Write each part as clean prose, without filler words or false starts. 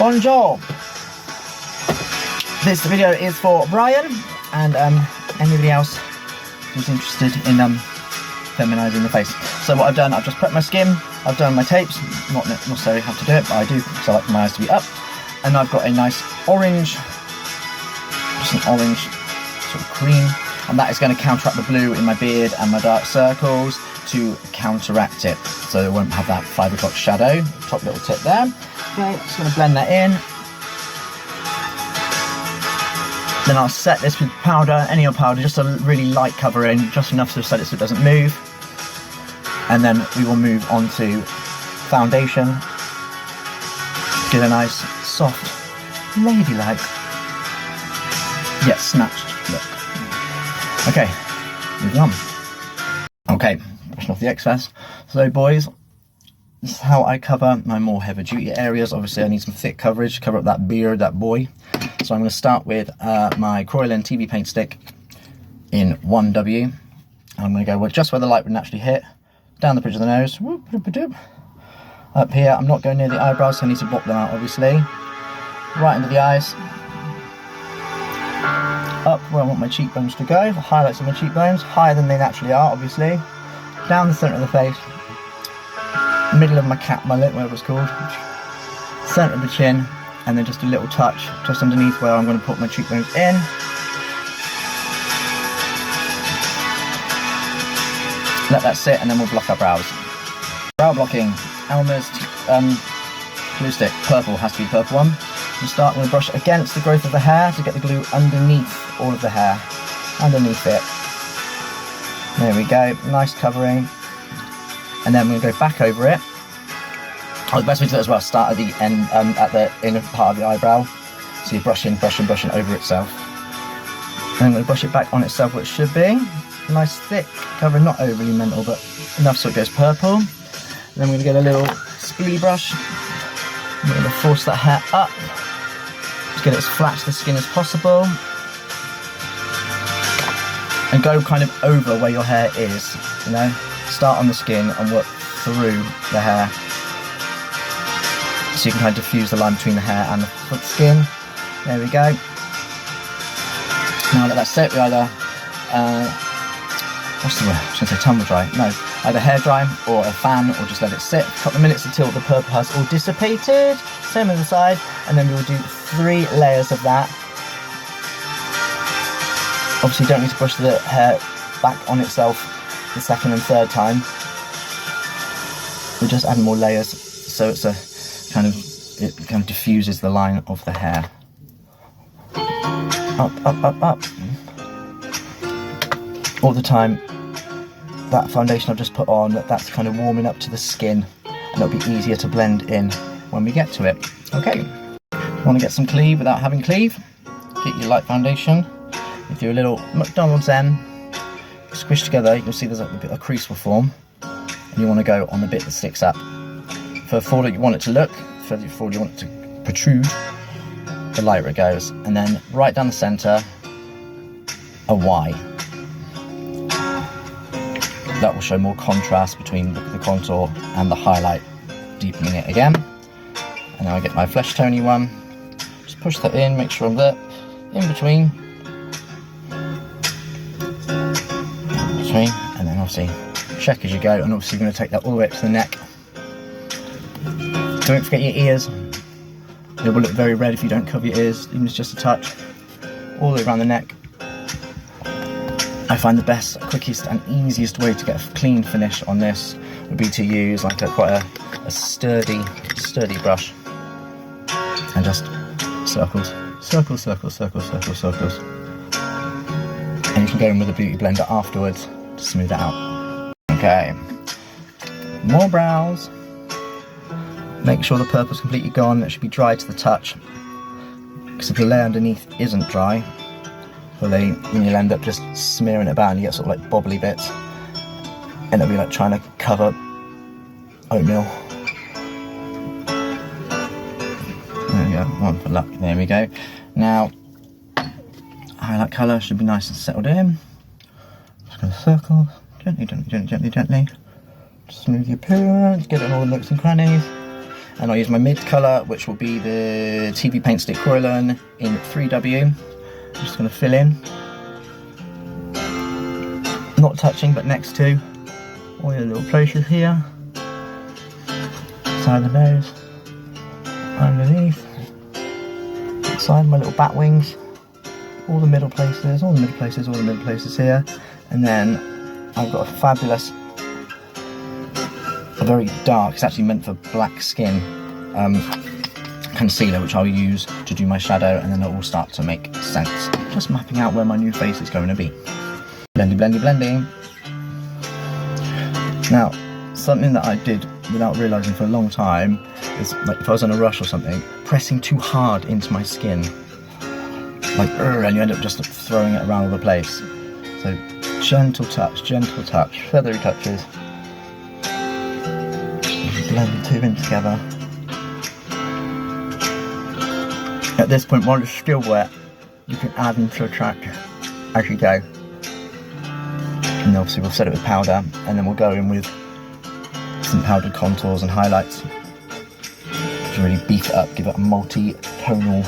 Bonjour! This video is for Brian and anybody else who's interested in feminising the face. So what I've done, I've just prepped my skin, I've done my tapes, not necessarily have to do it, but I do because I like my eyes to be up. And I've got a nice orange, just an orange sort of cream, and that is going to counteract the blue in my beard and my dark circles to counteract it, so it won't have that 5 o'clock shadow. Top little tip there. Okay, just going to blend that in. Then I'll set this with powder, any old powder, just a really light covering, just enough to set it so it doesn't move. And then we will move on to foundation. Get a nice, soft, ladylike, yet snatched look. Okay, moving on. Okay, brushing off the excess. So boys, this is how I cover my more heavy duty areas. Obviously I need some thick coverage to cover up that beard, that boy. So I'm going to start with my Croylin TV paint stick in 1W. I'm going to go just where the light would naturally hit, down the bridge of the nose, whoop, whoop, whoop. Up here. I'm not going near the eyebrows, so I need to blot them out obviously. Right under the eyes, up where I want my cheekbones to go, the highlights of my cheekbones, higher than they naturally are obviously, down the centre of the face, middle of my cat mullet, whatever it's called, centre of the chin, and then just a little touch just underneath where I'm going to put my cheekbones in. Let that sit and then we'll block our brows. Brow blocking, Elmer's glue stick, purple, has to be the purple one. I'm going to brush against the growth of the hair to get the glue underneath all of the hair, underneath it. There we go, nice covering. And then we're going to go back over it. Oh, the best way to do it as well, start at the end, at the inner part of the eyebrow. So you're brushing over itself. And I'm going to brush it back on itself, which should be nice thick covering, not overly mental, but enough so it goes purple. And then we're going to get a little spoolie brush. I'm going to force that hair up. Just get it as flat to the skin as possible. And go kind of over where your hair is, you know. Start on the skin and work through the hair. So you can kind of diffuse the line between the hair and the foot skin. There we go. Now let that sit. We either, what's the word? I was going to say tumble dry. No, either hair dry or a fan, or just let it sit for a couple of minutes until the purple has all dissipated. Same on the side, and then we will do 3 layers of that. Obviously, you don't need to brush the hair back on itself the second and third time. We're just adding more layers, so it's a it kind of diffuses the line of the hair. Up, up, up, up. All the time, that foundation I've just put on, that's kind of warming up to the skin, and it'll be easier to blend in when we get to it. Okay, want to get some cleave without having cleave? Get your light foundation. If you're a little McDonald's M, squish together, you'll see there's a crease will form, and you want to go on the bit that sticks up. For forward you want it to look, for forward you want it to protrude, the lighter it goes. And then right down the centre, a Y. That will show more contrast between the contour and the highlight, deepening it again. And now I get my flesh tony one, just push that in, make sure I'm there, in between, and then obviously check as you go, and obviously you're going to take that all the way up to the neck. Don't forget your ears. They will look very red if you don't cover your ears, even if it's just a touch. All the way around the neck. I find the best, quickest and easiest way to get a clean finish on this would be to use like quite a sturdy brush, and just circles, circles, circles, circles, circles, circles. And you can go in with a beauty blender afterwards to smooth it out. Okay, more brows. Make sure the purple's completely gone. It should be dry to the touch, because if the layer underneath isn't dry, well, then you'll end up just smearing it about and you get sort of like bobbly bits, and it'll be like trying to cover oatmeal. There we go, one for luck. There we go. Now, highlight colour should be nice and settled in. Just going to circle, gently, gently, gently, gently, gently. Smooth the appearance, get it in all the nooks and crannies. And I'll use my mid colour, which will be the TV Paint Stick Kryolan in 3W. I'm just going to fill in. Not touching, but next to all your little places here. Side of the nose. Underneath. Side my little bat wings. All the middle places, all the middle places, all the middle places here. And then I've got a fabulous, a very dark, it's actually meant for black skin, concealer, which I'll use to do my shadow, and then it will start to make sense. Just mapping out where my new face is going to be. Blendy, blendy, blending. Now, something that I did without realising for a long time is, like, if I was on a rush or something, pressing too hard into my skin. Like, and you end up just throwing it around all the place. So, gentle touch, feathery touches. Blend the two in together. At this point, while it's still wet, you can add and subtract as you go. And obviously we'll set it with powder, and then we'll go in with some powdered contours and highlights to really beef it up, give it a multi-tonal,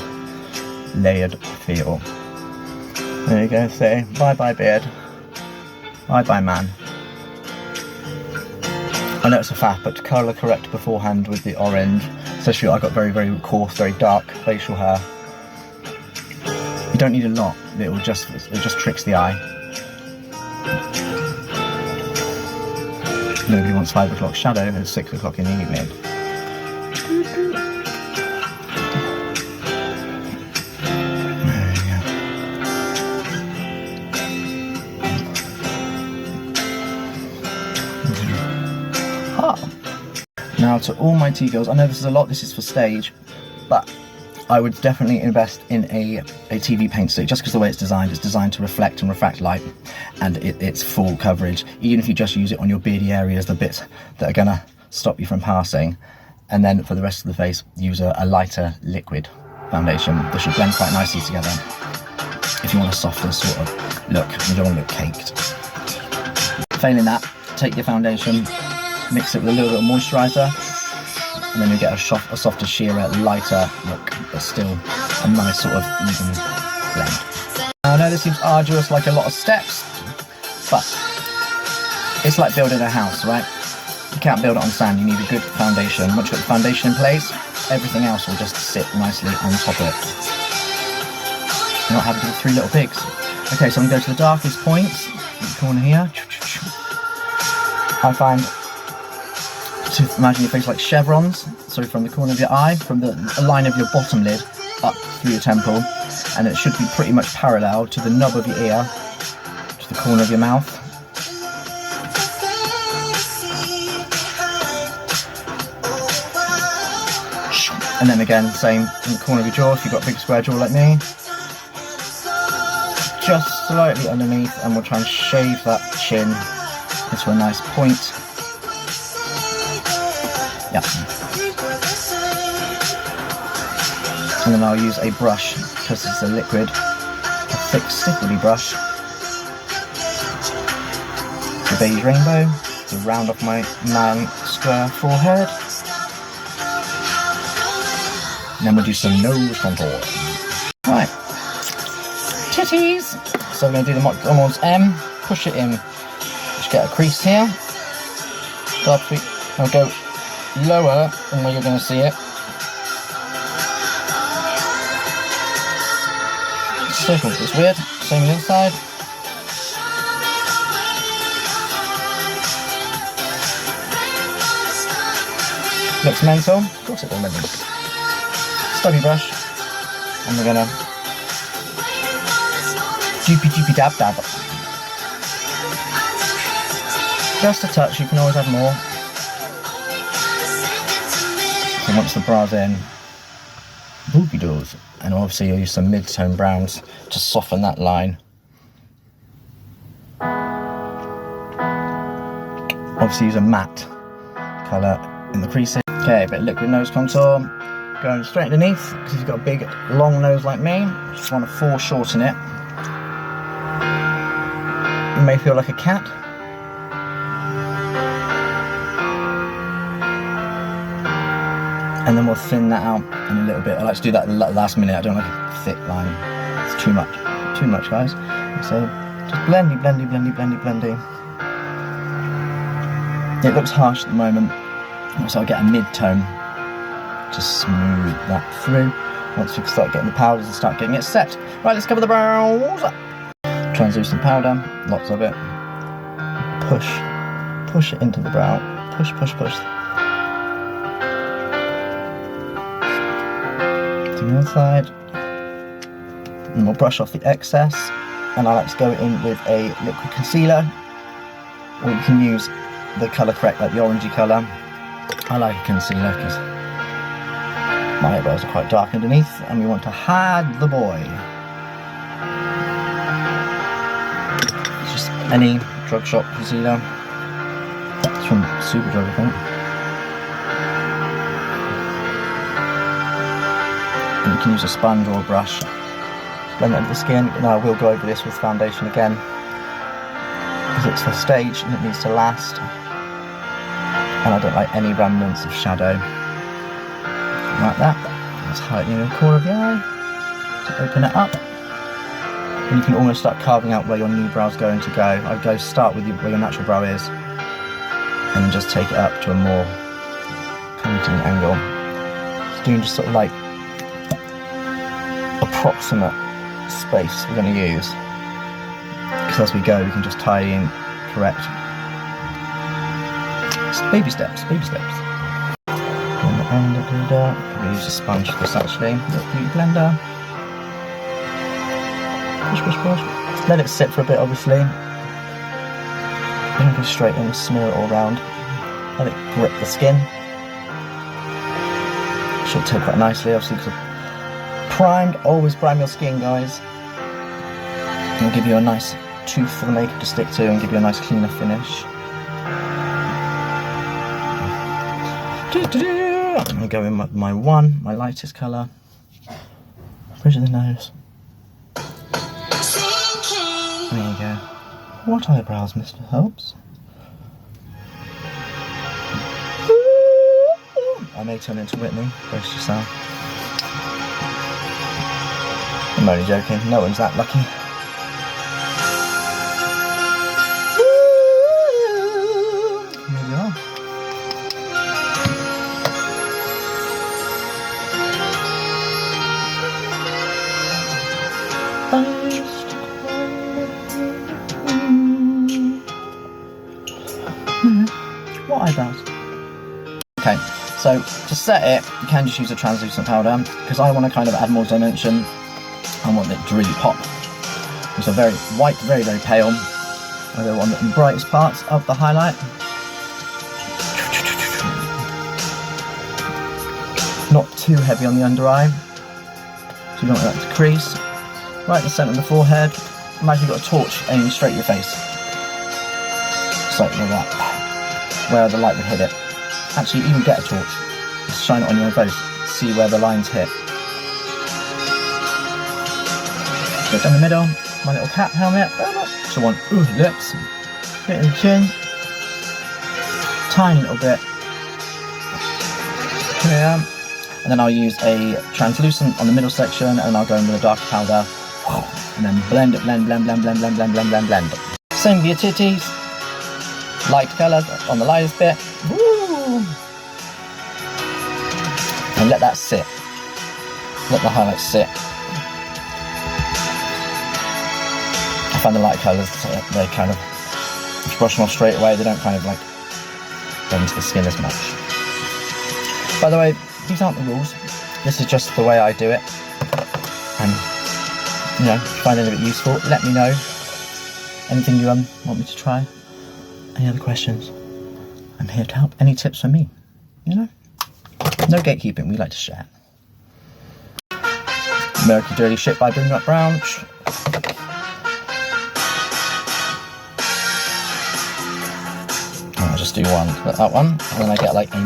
layered feel. There you go, say bye bye beard, bye bye man. I know it's a faff, but to colour correct beforehand with the orange, especially I got very, very coarse, very dark facial hair. You don't need a lot, it just tricks the eye. Nobody wants 5 o'clock shadow and 6 o'clock in the evening. Now to all my T-girls, I know this is a lot, this is for stage, but I would definitely invest in a TV paint stick, just because the way it's designed to reflect and refract light, and it's full coverage, even if you just use it on your beardy areas, the bits that are going to stop you from passing. And then for the rest of the face, use a lighter liquid foundation that should blend quite nicely together if you want a softer sort of look, you don't want to look caked. Failing that, take your foundation, mix it with a little bit of moisturiser, and then you get a softer, sheerer, lighter look, but still a nice sort of even blend. I know this seems arduous, like a lot of steps, but it's like building a house, right? You can't build it on sand, you need a good foundation. Once you've got the foundation in place, everything else will just sit nicely on top of it. You're not having to do 3 little pigs. Okay, so I'm going to go to the darkest points, in the corner here. I find, to imagine your face like chevrons, so from the corner of your eye, from the line of your bottom lid up through your temple, and it should be pretty much parallel to the knob of your ear, to the corner of your mouth. And then again, same in the corner of your jaw if you've got a big square jaw like me. Just slightly underneath, and we'll try and shave that chin into a nice point. Yeah. And then I'll use a brush, because it's a liquid, a thick stipply brush, the beige rainbow, to round off my man square forehead. And then we'll do some nose contour. Right. Titties! So we're going to do the McDonald's M, push it in. Just get a crease here. I'll go lower than where you're going to see it. Circle, it's weird. Same on the inside. Looks mental. Of course it does, mental. Stubby brush, and we're gonna doopy dab dab. Just a touch, you can always have more. So once the bra's in, boopy doors, and obviously you'll use some mid-tone browns to soften that line. Obviously use a matte colour in the creases. Okay, a bit of liquid nose contour. Going straight underneath, because you've got a big long nose like me. Just want to foreshorten it. You may feel like a cat. And then we'll thin that out in a little bit. I like to do that last minute. I don't like a thick line. It's too much guys. So just blendy. It looks harsh at the moment, so I'll get a mid-tone to smooth that through. Once we start getting the powders and start getting it set. Right, let's cover the brows. Translucent powder, lots of it. Push it into the brow. Push. To the other side. And we'll brush off the excess. And I like to go in with a liquid concealer. Or you can use the colour correct, like the orangey colour. I like a concealer because my eyebrows are quite dark underneath, and we want to hide the boy. It's just any drug shop concealer. It's from Superdrug, I think. And you can use a sponge or a brush to blend it under the skin. And I will go over this with foundation again, because it's for stage and it needs to last. And I don't like any remnants of shadow. Like that. That's heightening the corner of the eye. So open it up. And you can almost start carving out where your new brow is going to go. I'd go start with where your natural brow is, and then just take it up to a more pointing angle. So doing just sort of like approximate space we're going to use. Because as we go, we can just tie in correct. Just baby steps. We use a sponge for this actually. Beauty blender. Push. Let it sit for a bit, obviously. Don't go straight in and smear it all around. Let it grip the skin. Should take quite nicely, obviously, because primed. Always prime your skin, guys. It'll give you a nice tooth for the makeup to stick to and give you a nice cleaner finish. I'm going to go in with my lightest colour. Bridge of the nose. There you go. What eyebrows, Mr. Helps? I may turn into Whitney. Brace yourself. I'm only joking. No one's that lucky. Here we are. What eyebrows? Okay, so to set it, you can just use a translucent powder, because I want to kind of add more dimension. I want it to really pop. It's a very white, very, very pale. I go on the brightest parts of the highlight. Not too heavy on the under eye, so you don't want that to crease. Right in the centre of the forehead. Imagine you've got a torch aiming straight at your face. Just like that, where the light would hit it. Actually, even get a torch, just shine it on your own face, see where the lines hit. Go down the middle, my little cat helmet. So I want lips, bit of the chin, tiny little bit here, and then I'll use a translucent on the middle section, and I'll go in with a darker powder, and then blend it, blend. Same with your titties, light colour on the lightest bit. And let that sit. Let the highlights sit. I find the light colours, they kind of, if you brush them off straight away, they don't kind of like go into the skin as much. By the way, these aren't the rules. This is just the way I do it. And, you know, if you find any of it useful, let me know. Anything you want me to try? Any other questions? I'm here to help. Any tips for me? You know? No gatekeeping, we like to share. American Dirty Shit by Bring Up Brown. I'll just do that one, and then I get like a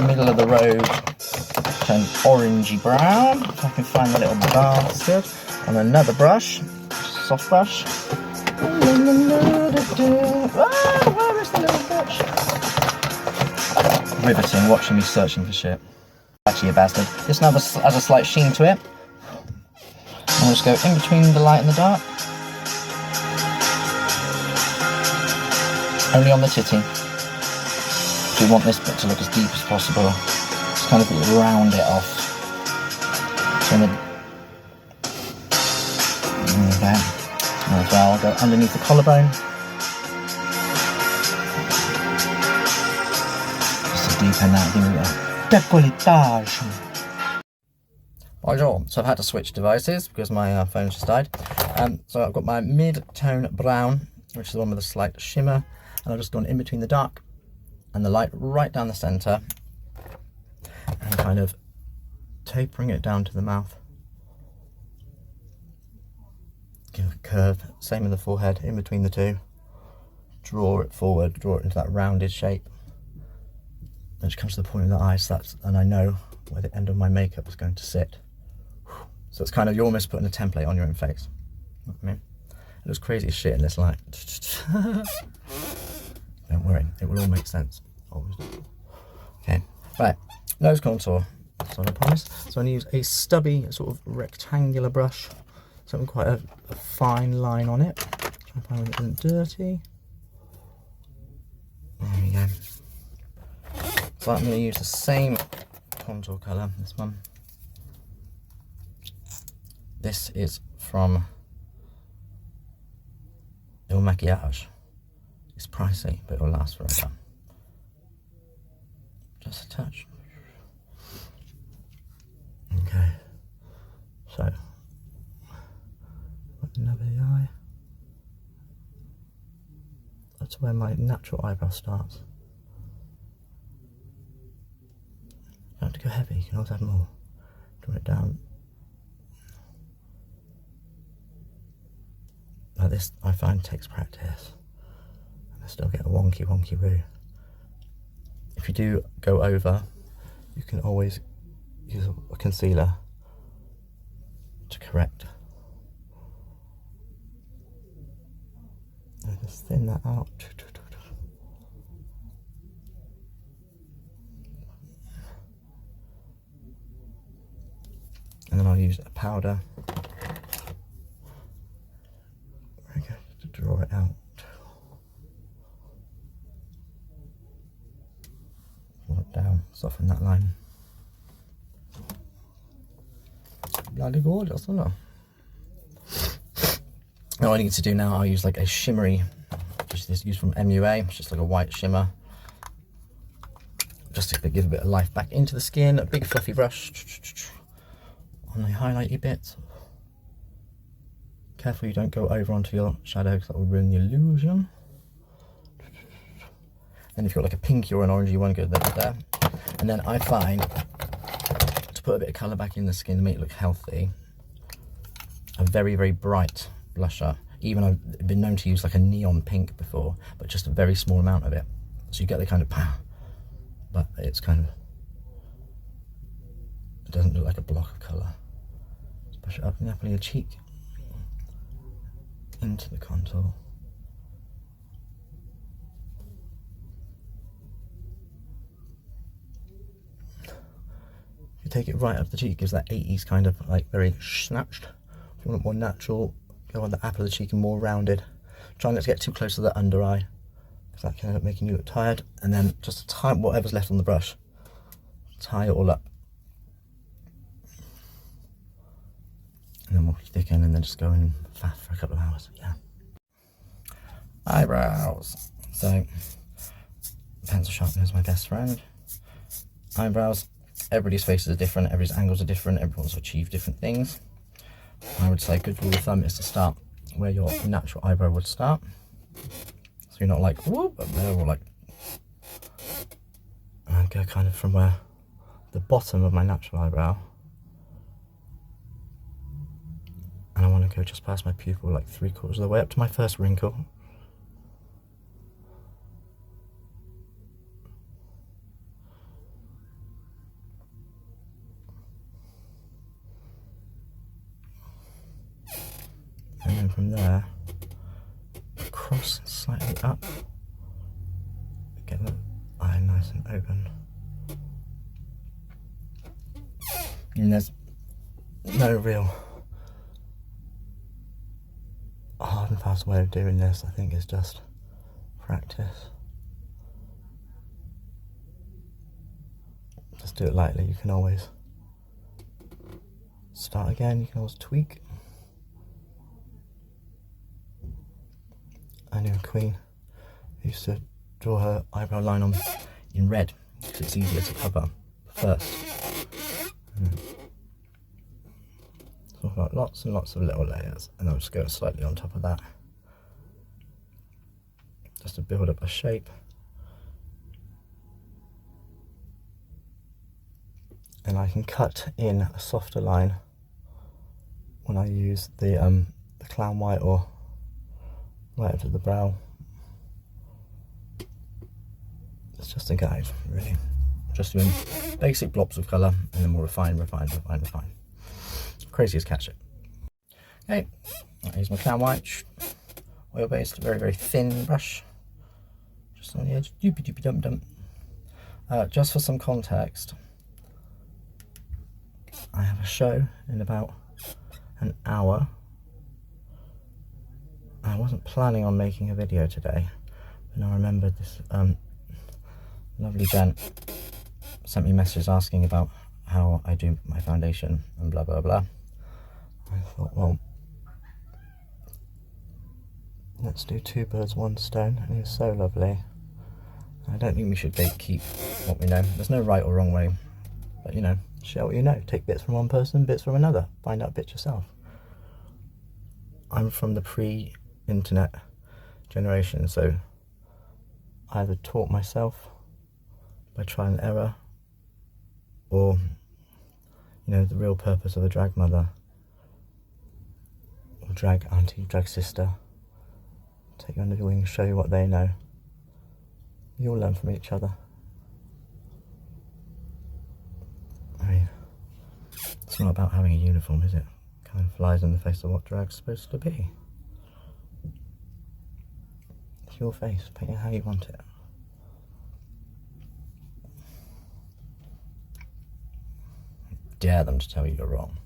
middle of the road kind of orangey brown. If I can find the little bastard. And another brush, soft brush. Where is the little bitch? riveting watching me searching for shit. Actually a bastard. This now has a slight sheen to it. I'll just go in between the light and the dark. Only on the titty. So we want this bit to look as deep as possible. Just kind of round it off. So in the... Okay. As well, I'll go underneath the collarbone. Just to deepen that, give it a décolletage. Bonjour. So I've had to switch devices because my phone's just died. So I've got my mid-tone brown, which is the one with a slight shimmer, and I've just gone in between the dark and the light right down the centre, and kind of tapering it down to the mouth. Give it a curve, same in the forehead, in between the two. Draw it forward, draw it into that rounded shape. Which comes to the point of the eyes, and I know where the end of my makeup is going to sit. So it's kind of, you're almost putting a template on your own face. You know what I mean? It looks crazy as shit in this light. Don't worry, it will all make sense. Always. Okay, right, nose contour. That's what I promise. So I'm going to use a stubby, sort of rectangular brush. Something quite a fine line on it. Try and find it isn't dirty. There we go. So I'm going to use the same contour colour, this one. This is from Il Maquillage. It's pricey, but it will last forever. Just a touch. Okay. So, another eye. That's where my natural eyebrow starts. You don't have to go heavy, you can always add more. Draw it down. Like this, I find takes practice. And I still get a wonky woo. If you do go over, you can always use a concealer to correct. And just thin that out. And then I'll use a powder. Very good, to draw it out. Pull it down, soften that line. Bloody gorgeous, isn't it? Now all I need to do now, I'll use like a shimmery, which is used from MUA, it's just like a white shimmer. Just to give a bit of life back into the skin, a big fluffy brush on the highlighty bits. Careful you don't go over onto your shadow because that will ruin the illusion. And if you've got like a pinky or an orangey one, go there. And then I find, to put a bit of colour back in the skin to make it look healthy, a very, very bright blusher. Even I've been known to use like a neon pink before, but just a very small amount of it. So you get the kind of pow, but it's kind of, it doesn't look like a block of colour. Just brush it up in the apple of your cheek, into the contour. If you take it right up the cheek, it gives that 80s kind of like very snatched. If you want it more natural, go on the apple of the cheek and more rounded. Try not to get too close to the under eye, because that can end up making you look tired. And then just tie whatever's left on the brush, tie it all up. And then we'll thicken and then just go in faff for a couple of hours. Yeah. Eyebrows. So, pencil sharpener is my best friend. Eyebrows. Everybody's faces are different, everybody's angles are different, everyone's achieved different things. I would say a good rule of thumb is to start where your natural eyebrow would start. So you're not like, whoop, up there, or like, and go kind of from where the bottom of my natural eyebrow. And I want to go just past my pupil, like 3/4 of the way up to my first wrinkle. And then from there, cross slightly up, get the eye nice and open. And there's no real hard and fast way of doing this. I think it's just practice. Just do it lightly. You can always start again. You can always tweak. I knew a queen who used to draw her eyebrow line on in red because it's easier to cover first. So I've got lots and lots of little layers, and I'll just go slightly on top of that just to build up a shape. And I can cut in a softer line when I use the clown white or right up to the brow. It's just a guide, really. Just doing basic blobs of colour, and then we'll refine. Crazy as catch it. Okay, I'll use my clown white, oil based, very, very thin brush. Just on the edge, doopy doopy dum dum. Just for some context, I have a show in about an hour. I wasn't planning on making a video today, but I remembered this lovely gent sent me messages asking about how I do my foundation and blah blah blah. I thought, well, let's do two birds, one stone, and he was so lovely. I don't think we should gatekeep what we know. There's no right or wrong way, but you know, share what you know. Take bits from one person, bits from another. Find out bits yourself. I'm from the pre-internet generation, so I either taught myself by trial and error, or, you know, the real purpose of a drag mother, or drag auntie, drag sister, take you under your wing, show you what they know. You all learn from each other. I mean, it's not about having a uniform, is it? Kind of flies in the face of what drag's supposed to be. It's your face, paint it how you want it. Dare them to tell you you're wrong.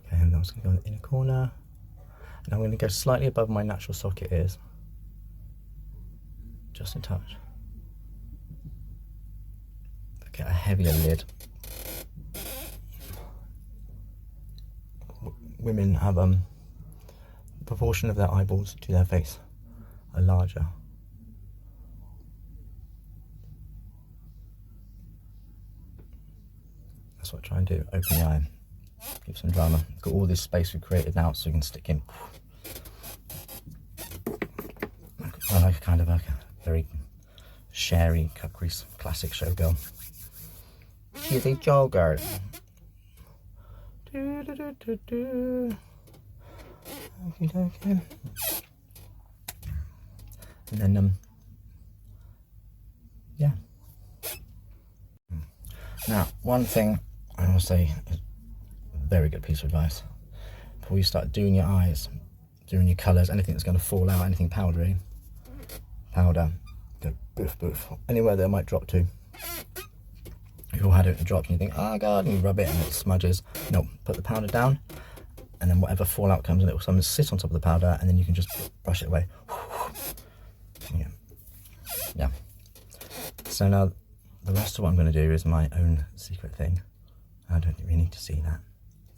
Okay, and I'm just going to go in the inner corner, and I'm going to go slightly above my natural socket is, just a touch. Get a heavier lid. Women have the proportion of their eyeballs to their face are larger. That's what I try and do. Open the eye, give some drama. Got all this space we've created now, so you can stick in. I like a kind of a very sherry, cut crease, classic showgirl. She's a jogger. Okay. And then yeah. Now, one thing I will say is a very good piece of advice. Before you start doing your eyes, doing your colours, anything that's going to fall out, anything powdery, powder, go boof boof. Anywhere that it might drop to. You've all had it, it drops and you think, oh god, and you rub it and it smudges. No, put the powder down, and then whatever fallout comes in, it will sometimes sit on top of the powder, and then you can just brush it away. Yeah. So now, the rest of what I'm going to do is my own secret thing. I don't really need to see that.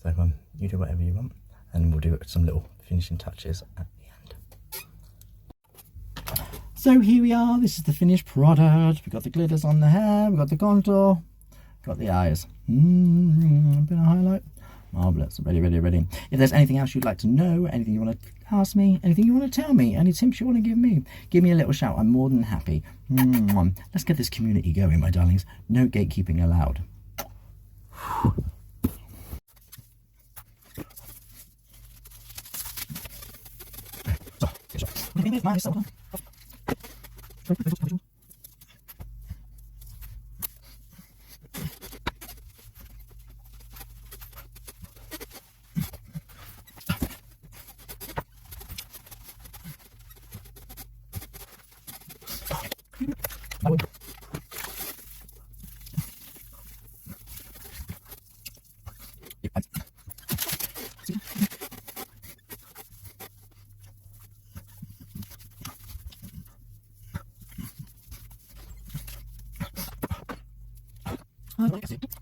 So you do whatever you want, and we'll do some little finishing touches at the end. So here we are, this is the finished product. We've got the glitters on the hair, we've got the contour, got the eyes. A bit of highlight. Marvellous. Ready. If there's anything else you'd like to know, anything you want to ask me, anything you want to tell me, any tips you want to give me a little shout. I'm more than happy. Let's get this community going, my darlings. No gatekeeping allowed. I like acid.